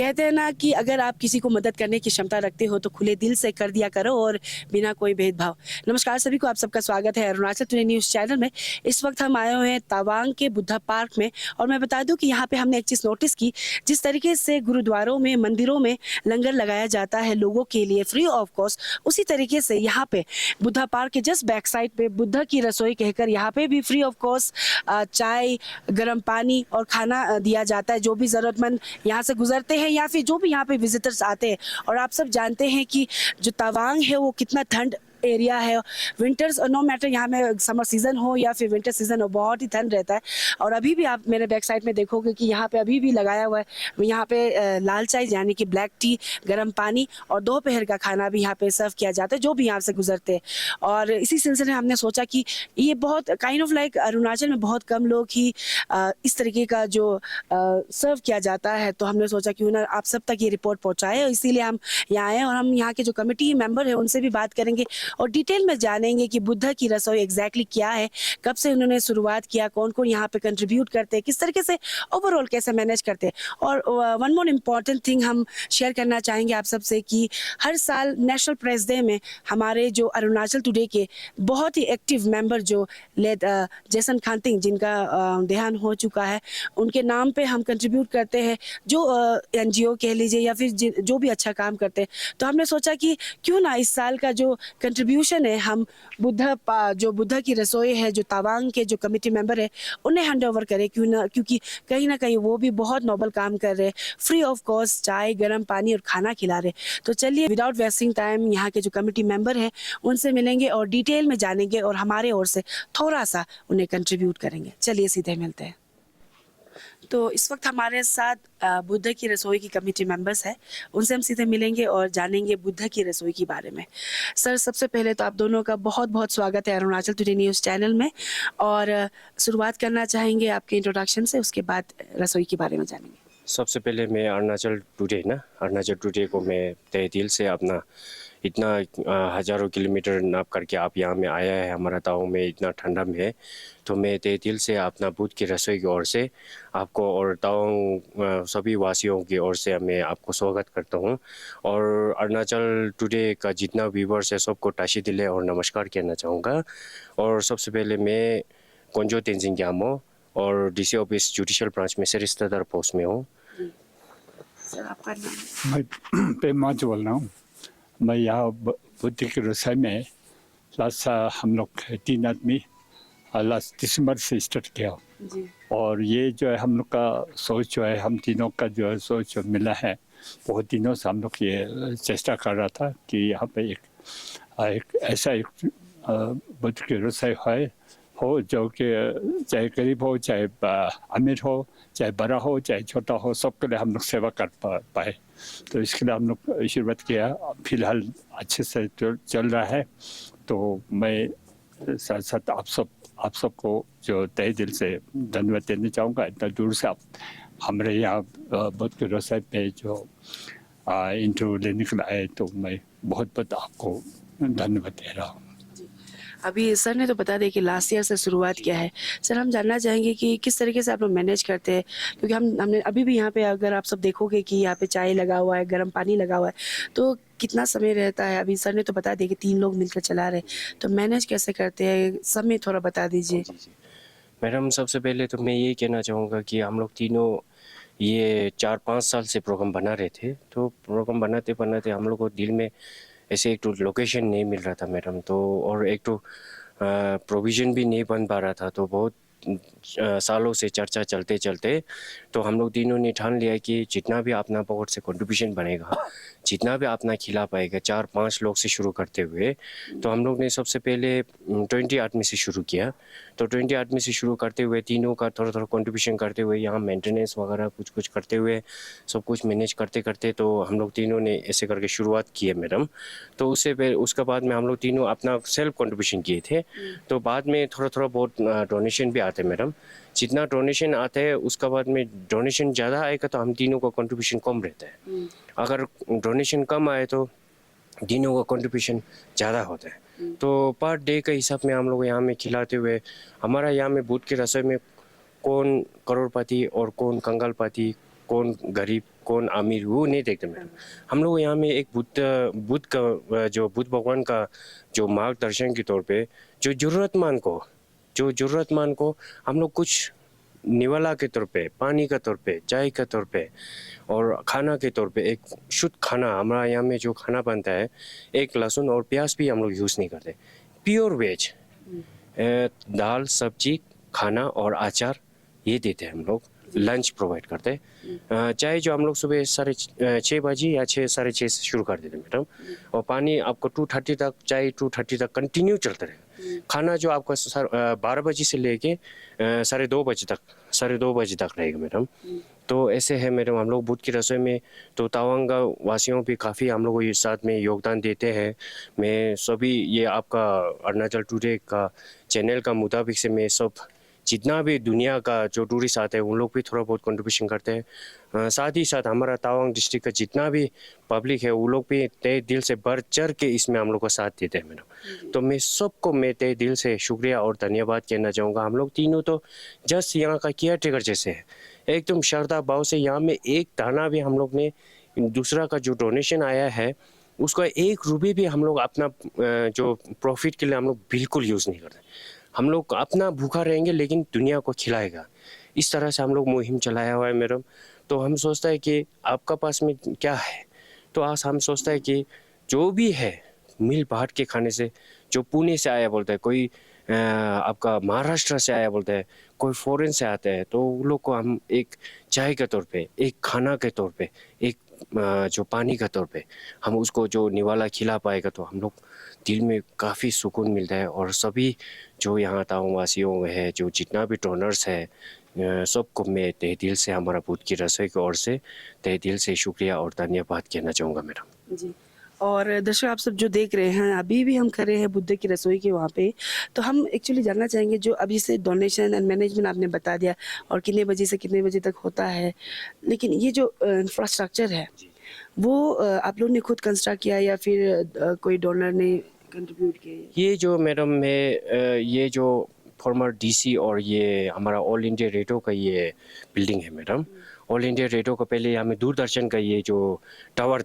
कहते हैं ना कि अगर आप किसी को मदद करने की क्षमता रखते हो तो खुले दिल से कर दिया करो और बिना कोई भेदभाव। नमस्कार सभी को, आप सबका स्वागत है अरुणाचल टुडे न्यूज़ चैनल में। इस वक्त हम आए हुए हैं तवांग के बुद्धा पार्क में और मैं बता दूं कि यहाँ पे हमने एक चीज़ नोटिस की, जिस तरीके से गुरुद्वारों में, मंदिरों में लंगर लगाया जाता है लोगों के लिए फ्री ऑफ कॉस्ट, उसी तरीके से यहाँ पे बुद्धा पार्क के जस्ट बैक साइड पे बुद्धा की रसोई कहकर यहाँ पे भी फ्री ऑफ कॉस्ट चाय, गर्म पानी और खाना दिया जाता है जो भी ज़रूरतमंद यहाँ से गुजरते हैं या फिर जो भी यहाँ पे विजिटर्स आते हैं। और आप सब जानते हैं कि जो तवांग है वो कितना ठंड एरिया है। विंटर्स नो मैटर यहाँ में समर सीजन हो या फिर विंटर सीजन हो, बहुत ही ठंड रहता है। और अभी भी आप मेरे बैक साइड में देखोगे कि यहाँ पे अभी भी लगाया हुआ है, यहाँ पे लाल चाय यानी कि ब्लैक टी, गर्म पानी और दोपहर का खाना भी यहाँ पे सर्व किया जाता है जो भी यहाँ से गुजरते हैं। और इसी सिलसिले में हमने सोचा कि ये बहुत काइंड ऑफ लाइक अरुणाचल में बहुत कम लोग ही इस तरीके का जो सर्व किया जाता है, तो हमने सोचा क्यों ना आप सब तक ये रिपोर्ट पहुँचाए। इसीलिए हम यहाँ आए और हम यहाँ के जो कमेटी मेंबर है उनसे भी बात करेंगे और डिटेल में जानेंगे कि बुद्धा की रसोई एग्जैक्टली क्या है, कब से उन्होंने शुरुआत किया, कौन कौन यहाँ पे कंट्रीब्यूट करते हैं, किस तरीके से ओवरऑल कैसे मैनेज करते हैं। और वन मोर इम्पॉर्टेंट थिंग हम शेयर करना चाहेंगे आप सबसे कि हर साल नेशनल प्रेस डे में हमारे जो अरुणाचल टुडे के बहुत ही एक्टिव मेंबर जो जैसन खानतिंग, जिनका देहांत हो चुका है, उनके नाम पे हम कंट्रीब्यूट करते हैं जो NGO कह लीजिए या फिर जो भी अच्छा काम करते हैं। तो हमने सोचा कि क्यों ना इस साल का जो कंट्रीब्यूशन है हम जो बुद्धा की रसोई है, जो तवांग के जो कमेटी मेंबर है उन्हें हैंड ओवर करें, क्यों ना, क्योंकि कहीं ना कहीं वो भी बहुत नोबल काम कर रहे हैं, फ्री ऑफ कॉस्ट चाय, गर्म पानी और खाना खिला रहे। तो चलिए विदाउट वेस्टिंग टाइम यहाँ के जो कमेटी मेंबर हैं उनसे मिलेंगे और डिटेल में जानेंगे और हमारे ओर से थोड़ा सा उन्हें कंट्रीब्यूट करेंगे। चलिए सीधे मिलते हैं। तो इस वक्त हमारे साथ बुद्धा की रसोई की कमेटी मेंबर्स हैं, उनसे हम सीधे मिलेंगे और जानेंगे बुद्धा की रसोई के बारे में। सर, सबसे पहले तो आप दोनों का बहुत बहुत स्वागत है अरुणाचल टुडे न्यूज़ चैनल में और शुरुआत करना चाहेंगे आपके इंट्रोडक्शन से, उसके बाद रसोई के बारे में जानेंगे। सबसे पहले मैं अरुणाचल टुडे को मैं तहे दिल से अपना इतना हज़ारों किलोमीटर नाप करके आप यहाँ में आया है हमारा गाँव में, इतना ठंडा में है, तो मैं तहे दिल से अपना बुद्ध की रसोई की ओर से आपको और गाँव सभी वासियों की ओर से मैं आपको स्वागत करता हूँ। और अरुणाचल टुडे का जितना व्यूवर्स है सबको ताशी दिले और नमस्कार कहना चाहूँगा। और सबसे पहले मैं कोंजो तेंजिंग ग्यामो और DC ऑफिस जुडिशियल ब्रांच में से रिश्तेदार पोस्ट में हूँ। सर, आपका नाम? मैं पेमा बोल रहा हूँ। मैं यहाँ बुद्ध की रसोई में लास्ट हम लोग 3 आदमी लास्ट दिसंबर से स्टार्ट किया जी। और ये जो है हम लोग का सोच जो है, हम तीनों का जो है सोच जो मिला है, बहुत दिनों से हम लोग ये चेष्टा कर रहा था कि यहाँ पे एक ऐसा बुद्ध की रसोई हो जो कि चाहे गरीब हो, चाहे अमीर हो, चाहे बड़ा हो, चाहे छोटा हो, सबके लिए हम लोग सेवा कर पाए। तो इसके लिए हम लोग शुरुआत किया। फिलहाल अच्छे से चल रहा है। तो मैं साथ साथ आप सबको जो तहे दिल से धन्यवाद देना चाहूँगा। इतना दूर से आप हमारे यहाँ बुद्ध की रसोई पे जो इंटरव्यू लेने के लिए आए, तो मैं बहुत बहुत आपको धन्यवाद दे रहा हूँ। अभी सर ने तो बता दिया कि लास्ट ईयर से शुरुआत किया है। सर, हम जानना चाहेंगे कि किस तरीके से आप लोग मैनेज करते हैं, क्योंकि हमने अभी भी यहाँ पे, अगर आप सब देखोगे कि यहाँ पे चाय लगा हुआ है, गर्म पानी लगा हुआ है, तो कितना समय रहता है? अभी सर ने तो बता दिया कि 3 लोग मिलकर चला रहे, तो मैनेज कैसे करते हैं, सब में थोड़ा बता दीजिए। जी मैडम, सबसे पहले तो मैं ये कहना चाहूँगा कि हम लोग तीनों ये 4-5 साल से प्रोग्राम बना रहे थे। तो प्रोग्राम बनाते बनाते हम लोग को दिल में ऐसे एक तो लोकेशन नहीं मिल रहा था मैडम, तो और एक तो प्रोविज़न भी नहीं बन पा रहा था। तो बहुत सालों से चर्चा चलते चलते तो हम लोग तीनों ने ठान लिया कि जितना भी अपना पॉकेट से कंट्रीब्यूशन बनेगा, जितना भी अपना खिला पाएगा, 4-5 लोग से शुरू करते हुए, तो हम लोग ने सबसे पहले 20 आदमी से शुरू किया। तो 20 आदमी से शुरू करते हुए तीनों का थोड़ा थोड़ा कंट्रीब्यूशन करते हुए, यहाँ मेंटेनेंस वगैरह कुछ कुछ करते हुए, सब कुछ मैनेज करते करते तो हम लोग तीनों ने ऐसे करके शुरुआत की है मैडम। तो उसके बाद में हम लोग तीनों अपना सेल्फ कंट्रीब्यूशन किए थे। तो बाद में थोड़ा थोड़ा बहुत डोनेशन भी आते हैं मैडम। जितना डोनेशन आता है उसके बाद में डोनेशन ज़्यादा आएगा तो हम तीनों का कंट्रीब्यूशन कम रहता है। अगर डोनेशन कम आए तो तीनों का कंट्रीब्यूशन ज़्यादा होता है। तो पर डे के हिसाब में हम लोग यहाँ में खिलाते हुए, हमारा यहाँ में बुद्ध की रसोई में कौन करोड़पति और कौन कंगालपति, कौन गरीब, कौन अमीर वो नहीं देखते मैडम। हम लोग यहाँ में एक बुद्ध का जो बुद्ध भगवान का जो मार्गदर्शन के तौर पे जो ज़रूरतमंद को हम लोग कुछ निवाला के तौर पे, पानी के तौर पे, चाय के तौर पे और खाना के तौर पे एक शुद्ध खाना हमारा यहाँ में जो खाना बनता है, एक लहसुन और प्याज भी हम लोग यूज़ नहीं करते, प्योर वेज दाल सब्जी खाना और अचार ये देते हैं हम लोग, लंच प्रोवाइड करते हैं। चाय जो हम लोग सुबह 6:30 या 6:30 से शुरू कर देते हैं मैडम, और पानी आपको 2:30 तक, चाय 2:30 तक कंटिन्यू चलता रहेगा। खाना जो आपका 12 बजे से लेके 2:30 तक रहेगा मैडम। तो ऐसे है मैडम हम लोग बुद्ध की रसोई में। तो तवांग वासियों भी काफ़ी हम लोग को ये साथ में योगदान देते हैं। मैं सभी ये आपका अरुणाचल टुडे का चैनल का मुताबिक से मैं सब जितना भी दुनिया का जो टूरिस्ट आते हैं उन लोग भी थोड़ा बहुत कंट्रीब्यूशन करते हैं। साथ ही साथ हमारा तवांग डिस्ट्रिक्ट का जितना भी पब्लिक है वो लोग भी तहे दिल से बढ़ चढ़ के इसमें हम लोग का साथ देते हैं मैडम। तो मैं सबको मैं तहे दिल से शुक्रिया और धन्यवाद कहना चाहूँगा। हम लोग तीनों तो जस्ट यहाँ का केयर टेकर जैसे है, एकदम श्रद्धा भाव से यहाँ में एक दाना भी हम लोग ने दूसरा का जो डोनेशन आया है उसका 1 रुपये भी हम लोग अपना जो प्रॉफिट के लिए हम लोग बिल्कुल यूज़ नहीं करते। हम लोग अपना भूखा रहेंगे लेकिन दुनिया को खिलाएगा, इस तरह से हम लोग मुहिम चलाया हुआ है मैडम। तो हम सोचता है कि आपका पास में क्या है, तो आज हम सोचता है कि जो भी है मिल बांट के खाने से, जो पुणे से आया बोलता है, कोई आपका महाराष्ट्र से आया बोलता है, कोई फॉरेन से आता है, तो उन लोग को हम एक चाय के तौर पे, एक खाना के तौर पे, एक जो पानी का तौर पे हम उसको जो निवाला खिला पाएगा तो हम लोग दिल में काफ़ी सुकून मिलता है। और सभी जो यहाँ तवांग वासियों में है, जो जितना भी डोनर्स है, सबको मैं तहे दिल से हमारा बुद्ध की रसोई की ओर से तहे दिल से शुक्रिया और धन्यवाद कहना चाहूँगा मैडम। जी। और दर्शक आप सब जो देख रहे हैं, अभी भी हम खड़े हैं बुद्ध की रसोई के वहाँ पे। तो हम एक्चुअली जानना चाहेंगे, जो अभी से डोनेशन एंड मैनेजमेंट आपने बता दिया और कितने बजे से कितने बजे तक होता है, लेकिन ये जो इंफ्रास्ट्रक्चर है वो आप लोग ने खुद कंस्ट्रक्ट किया या फिर कोई डोनर ने कंट्रीब्यूट किया? ये जो मैडम है ये जो फॉर्मर डीसी और ये हमारा ऑल इंडिया रेडियो का ये बिल्डिंग है मैडम। ऑल इंडिया रेडियो का पहले यहाँ में दूरदर्शन का ये जो टावर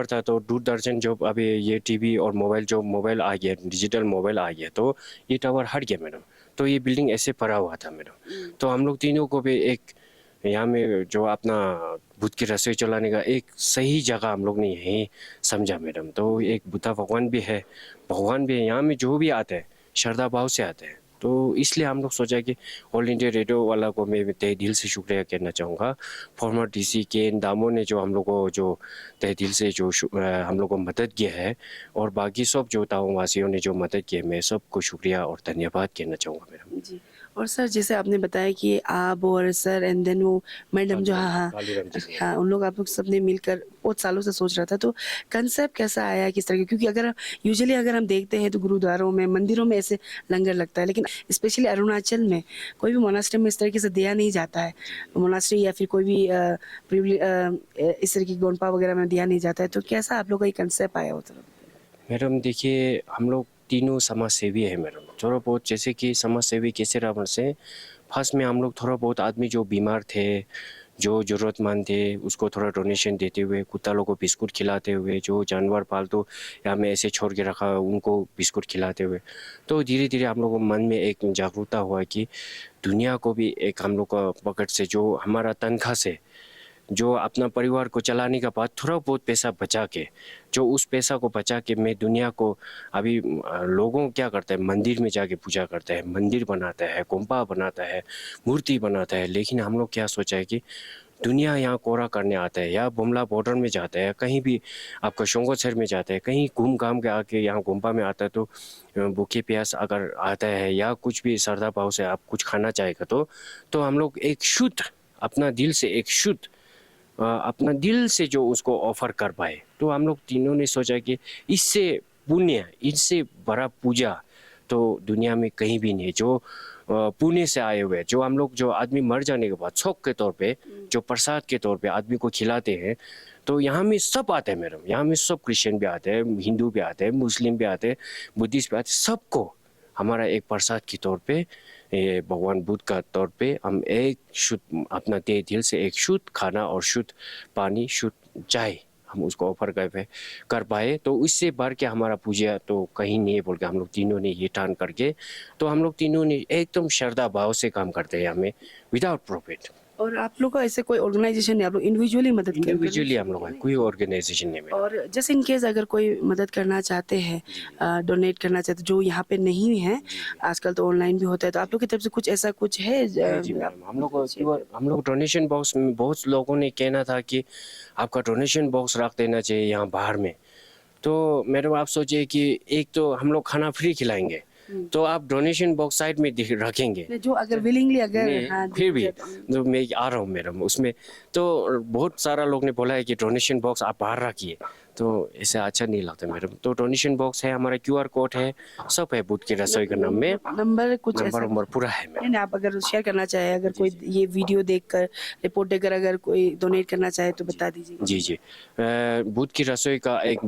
था, तो दूरदर्शन जो अभी ये टीवी और मोबाइल आ गया, डिजिटल मोबाइल आ गया, तो ये टावर हट गया मैडम। तो ये बिल्डिंग ऐसे पड़ा हुआ था मैडम। तो हम लोग तीनों को भी एक यहाँ में जो अपना बुद्ध की रसोई चलाने का एक सही जगह हम लोग ने यहीं समझा मैडम। तो एक बुद्धा भगवान भी है यहाँ में, जो भी आते हैं श्रद्धा भाव से आते हैं। तो इसलिए हम लोग सोचा कि ऑल इंडिया रेडियो वाला को मैं तहे दिल से शुक्रिया कहना चाहूँगा। फॉर्मर डीसी के दामों ने जो हम लोग को जो तहे दिल से जो हम लोग को मदद किया है, और बाकी सब जो तवांग वासियों ने जो मदद की है, मैं सबको शुक्रिया और धन्यवाद कहना चाहूँगा मैडम। जी। और सर, जैसे आपने बताया कि आप और सर एंड देन वो मैडम जो हाँ उन लोग, आप लोग सबने मिलकर बहुत सालों से सोच रहा था, तो कंसेप्ट कैसा आया, किस तरह? क्योंकि अगर हम देखते हैं तो गुरुद्वारों में, मंदिरों में ऐसे लंगर लगता है, लेकिन स्पेशली अरुणाचल में कोई भी मोनास्ट्री में इस तरीके से दिया नहीं जाता है। मोनास्ट्री या फिर कोई भी इस तरह की गोंपा वगैरह में दिया नहीं जाता है। तो कैसा आप लोग का ये कंसेप्ट आया उस तरफ? मैडम देखिए, हम लोग तीनों समाज सेवी है मैडम। थोड़ा बहुत जैसे कि समाज सेवी कैसे रहा से, फर्स्ट में हम लोग थोड़ा बहुत आदमी जो बीमार थे, जो ज़रूरतमंद थे, उसको थोड़ा डोनेशन देते हुए, कुत्ता लोगों को बिस्कुट खिलाते हुए, जो जानवर पालतू या में ऐसे छोड़ के रखा उनको बिस्कुट खिलाते हुए, तो धीरे धीरे हम लोग को मन में एक जागरूकता हुआ कि दुनिया को भी एक हम लोग का पकड़ से, जो हमारा तनख्वाह से, जो अपना परिवार को चलाने के बाद थोड़ा बहुत पैसा बचा के, जो उस पैसा को बचा के मैं दुनिया को, अभी लोगों क्या करते हैं, मंदिर में जाके पूजा करते हैं, मंदिर बनाता है, गोंपा बनाता है, मूर्ति बनाता है, लेकिन हम लोग क्या सोचा है कि दुनिया यहाँ कोरा करने आता है, या बुमला बॉर्डर में जाता है, कहीं भी आपका शोंगोसर में जाता है, कहीं घूम घाम के आके यहाँ गोंपा में आता है, तो भूखे प्यास अगर आता है या कुछ भी श्रद्धा भाव से आप कुछ खाना चाहेगा, तो हम लोग एक शुद्ध, अपना दिल से एक शुद्ध, अपना दिल से जो उसको ऑफर कर पाए। तो हम लोग तीनों ने सोचा कि इससे पुण्य, इससे बड़ा पूजा तो दुनिया में कहीं भी नहीं है। जो पुणे से आए हुए, जो हम लोग, जो आदमी मर जाने के बाद शौक के तौर पे, जो प्रसाद के तौर पे आदमी को खिलाते हैं, तो यहाँ में सब आते हैं मैडम। यहाँ में सब क्रिश्चियन भी आते हैं, हिंदू भी आते हैं, मुस्लिम भी आते हैं, बुद्धिस्ट भी आते हैं, सबको हमारा एक प्रसाद के तौर पे ये भगवान बुद्ध का तौर पे हम एक शुद्ध अपना दिल से एक शुद्ध खाना और शुद्ध पानी, शुद्ध चाय हम उसको ऑफर कर पाए, तो इससे बढ़ के हमारा पूजा तो कहीं नहीं है बोल के हम लोग तीनों ने ये ठान करके, तो हम लोग तीनों ने एकदम श्रद्धा भाव से काम करते हैं हमें विदाउट प्रॉफिट। और आप लोग का ऐसे कोई ऑर्गेनाइजेशन नहीं, आप लोग इंडिविजुअली मदद करते हैं? इंडिविजुअली हम लोग हैं, कोई ऑर्गेनाइजेशन नहीं है। और जैसे इन केस अगर कोई मदद करना चाहते हैं, डोनेट करना चाहते हैं, जो यहाँ पे नहीं है, आजकल तो ऑनलाइन भी होता है, तो आप लोग की तरफ से कुछ ऐसा कुछ है? जी मैम, हम लोग डोनेशन बॉक्स में बहुत लोगों ने कहना था कि आपका डोनेशन बॉक्स रख देना चाहिए यहाँ बाहर में। तो मैडम आप सोचिए कि एक तो हम लोग खाना फ्री खिलाएंगे, तो आप डोनेशन बॉक्स साइड में रखेंगे, जो अगर विलिंगली अगर हाँ, फिर भी जो मैं आ रहा हूँ मैडम उसमें, तो बहुत सारा लोग ने बोला है कि डोनेशन बॉक्स आप बाहर रखिए, तो ऐसे अच्छा नहीं लगता मैडम। तो डोनेशन बॉक्स है, हमारा QR कोड है, सब है बुद्ध की रसोई का नाम में, नंबर कुछ ऐसा नंबर पूरा है मैडम। नहीं, आप अगर शेयर करना चाहे, अगर कोई ये वीडियो देखकर रिपोर्ट देकर अगर कोई डोनेट करना चाहे तो बता दीजिए। जी बुद्ध की रसोई का एक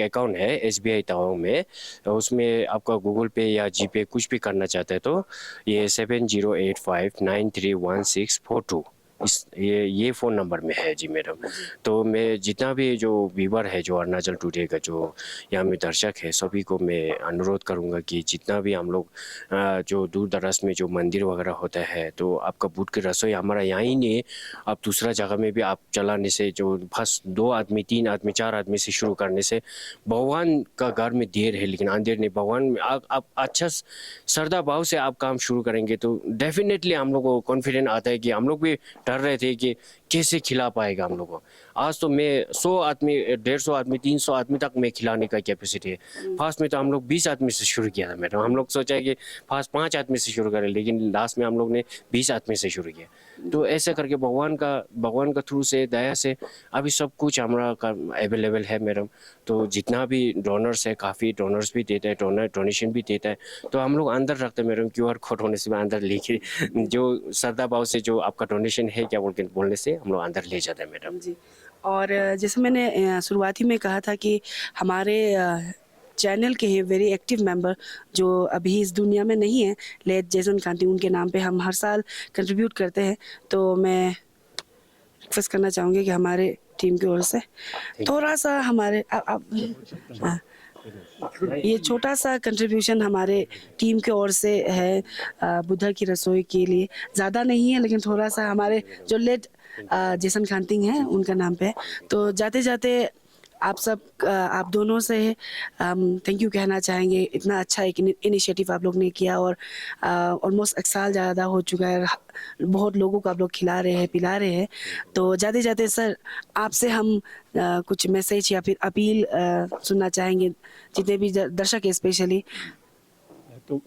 अकाउंट है SBI तावांग में, उसमें आपका गूगल पे या GPay कुछ भी करना चाहते हैं तो ये 7085931642 ये फ़ोन नंबर में है जी मैडम। तो मैं जितना भी जो व्यूवर है, जो अरुणाचल टुडे का जो यहाँ में दर्शक है, सभी को मैं अनुरोध करूँगा कि जितना भी हम लोग जो दूर दराज में जो मंदिर वगैरह होता है, तो आपका बुद्ध की रसोई हमारा यहाँ ही नहीं है, आप दूसरा जगह में भी आप चलाने से, जो फर्स्ट 2 आदमी 3 आदमी 4 आदमी से शुरू करने से, भगवान का घर में देर है लेकिन अंधेर नहीं। भगवान में आप अच्छा श्रद्धा भाव से आप काम शुरू करेंगे तो डेफिनेटली हम लोग को कॉन्फिडेंस आता है कि हम लोग भी डर रहे थे कि कैसे खिला पाएगा हम लोग को। आज तो मैं 100 आदमी 150 आदमी 300 आदमी तक मैं खिलाने का कैपेसिटी है। फर्स्ट में तो हम लोग 20 आदमी से शुरू किया था मैडम, हम लोग सोचा कि फर्स्ट 5 आदमी से शुरू करें, लेकिन लास्ट में हम लोग ने 20 आदमी से शुरू किया। तो ऐसे करके भगवान का थ्रू से, दया से अभी सब कुछ हमारा अवेलेबल है मैडम। तो जितना भी डोनर्स है, काफ़ी डोनर्स भी देता है, डोनेशन भी देता है, तो हम लोग अंदर रखते हैं मैडम। QR कोड होने से अंदर लेके जो श्रद्धा भाव से जो आपका डोनेशन है क्या बोलने से हम लोग अंदर ले जाते हैं मैडम जी। और जैसे मैंने शुरुआती में कहा था कि हमारे चैनल के हैं वेरी एक्टिव मेंबर जो अभी इस दुनिया में नहीं है, लेट जेसन कांति, उनके नाम पे हम हर साल कंट्रीब्यूट करते हैं। तो मैं रिक्वेस्ट करना चाहूँगी कि हमारे टीम की ओर से थोड़ा सा हमारे ये छोटा सा कंट्रीब्यूशन हमारे टीम की ओर से है बुद्धा की रसोई के लिए। ज़्यादा नहीं है लेकिन थोड़ा सा हमारे जो लेट जेसन खानतिंग है उनका नाम पे है। तो जाते जाते आप दोनों से थैंक यू कहना चाहेंगे। इतना अच्छा एक इनिशिएटिव आप लोग ने किया और ऑलमोस्ट 1 साल ज़्यादा हो चुका है, बहुत लोगों को आप लोग खिला रहे हैं, पिला रहे हैं। तो जाते जाते सर आपसे हम कुछ मैसेज या फिर अपील सुनना चाहेंगे, जितने भी दर्शक है स्पेशली। तो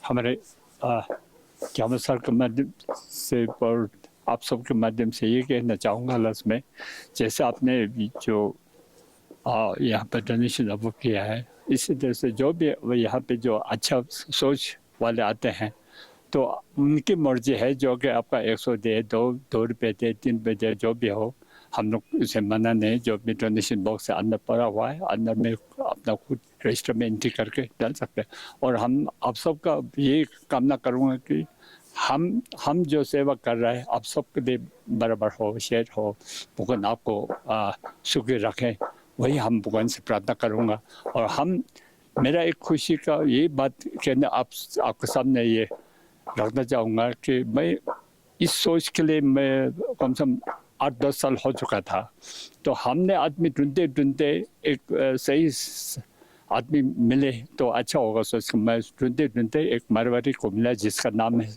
हमारे क्या सर के माध्यम से और आप सबके माध्यम से ये कहना चाहूँगा लास्ट में, जैसे आपने जो यहाँ पर डोनेशन अब किया है, इसी तरह से जो भी यहाँ पे जो अच्छा सोच वाले आते हैं तो उनकी मर्जी है, जो कि आपका 100 दे, 2 रुपये दे, 3 रुपये दे, जो भी हो, हम लोग उसे मना नहीं। जो भी डोनेशन बॉक्स से अंदर पड़ा हुआ है, अंदर में अपना खुद रजिस्टर में एंट्री करके डाल सकते हैं। और हम आप सबका ये कामना करूँगा कि हम जो सेवा कर रहे हैं आप सबके लिए बराबर हो, शेयर हो, भगवान आपको सुखी रखें, वही हम भगवान से प्रार्थना करूँगा। और मेरा एक खुशी का ये बात कहना आपके सामने ये रखना चाहूँगा कि मैं इस सोच के लिए मैं कम से कम 8-10 साल हो चुका था। तो हमने आदमी ढूंढते एक सही आदमी मिले तो अच्छा होगा सोच के मैं ढूंढते एक मारवाड़ी को मिला जिसका नाम है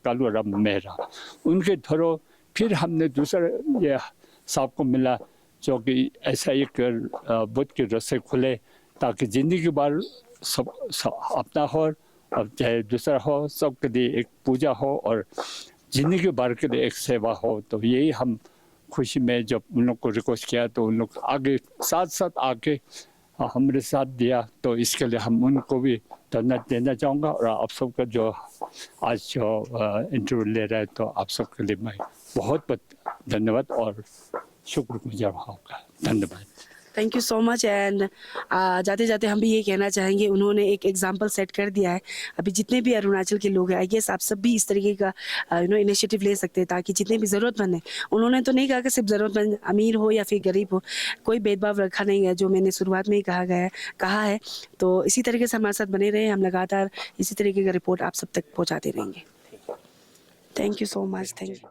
कालूराम मेहरा। उनके थ्रू फिर हमने दूसरा ये साहब को मिला जो कि ऐसा एक बुद्ध की रस्से खुले ताकि ज़िंदगी भर सब अपना हो और चाहे दूसरा हो, सबके लिए एक पूजा हो और ज़िंदगी भर के लिए एक सेवा हो। तो यही हम खुशी में जब उन लोग को रिक्वेस्ट किया तो उन लोग आगे साथ आके हमारे साथ दिया। तो इसके लिए हम उनको भी धन्यवाद देना चाहूँगा। और आप सबका जो आज जो इंटरव्यू ले रहे हैं तो आप सबके लिए मैं बहुत बहुत धन्यवाद और शुक्रगुजार होगा। धन्यवाद। Thank you so much and जाते जाते हम भी ये कहना चाहेंगे, उन्होंने एक एग्जांपल सेट कर दिया है। अभी जितने भी अरुणाचल के लोग हैं, आई गेस आप सब भी इस तरीके का इनिशिएटिव ले सकते हैं, ताकि जितने भी ज़रूरतमंद हैं, उन्होंने तो नहीं कहा कि सिर्फ ज़रूरतमंद अमीर हो या फिर गरीब हो, कोई भेदभाव रखा नहीं है, जो मैंने शुरुआत में ही कहा है। तो इसी तरीके से हमारे साथ बने रहे, हम लगातार इसी तरीके का रिपोर्ट आप सब तक पहुँचाते रहेंगे। Thank you so much, thank you.